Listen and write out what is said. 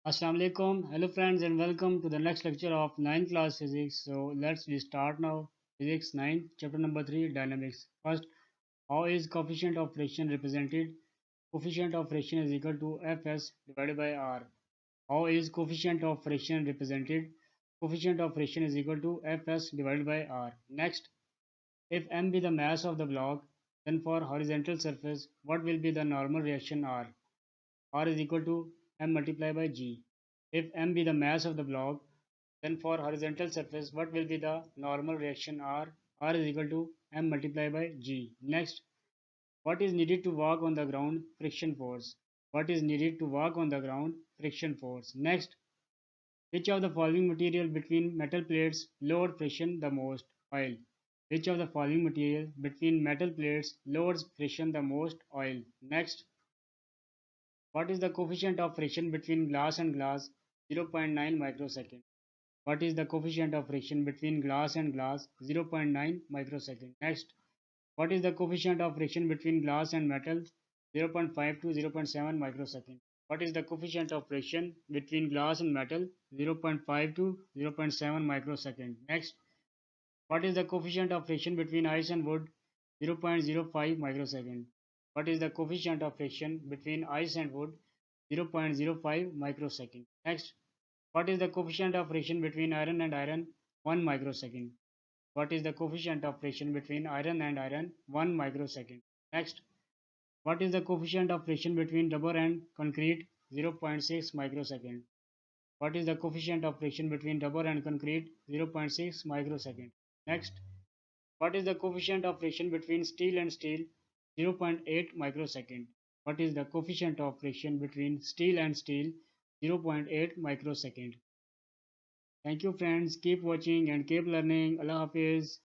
Assalamu alaikum. Hello friends and welcome to the next lecture of 9th class physics. So let's we start now. Physics 9 chapter number 3 dynamics. First, how is coefficient of friction represented? Coefficient of friction is equal to Fs divided by R. How is coefficient of friction represented? Coefficient of friction is equal to Fs divided by R. Next, if m be the mass of the block, then for horizontal surface, what will be the normal reaction R? R is equal to m multiplied by g. If m be the mass of the block, then for horizontal surface, what will be the normal reaction R? R is equal to m multiplied by g. Next, what is needed to walk on the ground? Friction force. What is needed to walk on the ground? Friction force. Next, which of the following material between metal plates lower friction the most? Oil. Which of the following material between metal plates lowers friction the most? Oil. Next, what is the coefficient of friction between glass and glass? 0.9 microsecond. What is the coefficient of friction between glass and glass? 0.9 microsecond. Next, what is the coefficient of friction between glass and metal? 0.5 to 0.7 microsecond. What is the coefficient of friction between glass and metal? 0.5 to 0.7 microsecond. Next, what is the coefficient of friction between ice and wood? 0.05 microsecond. What is the coefficient of friction between ice and wood? 0.05 microsecond. Next, what is the coefficient of friction between iron and iron? 1 microsecond. What is the coefficient of friction between iron and iron? 1 microsecond. Next, what is the coefficient of friction between rubber and concrete? 0.6 microsecond. What is the coefficient of friction between rubber and concrete? 0.6 microsecond. Next, what is the coefficient of friction between steel and steel? 0.8 microsecond. What is the coefficient of friction between steel and steel? 0.8 microsecond. Thank you friends. Keep watching and keep learning. Allah Hafiz.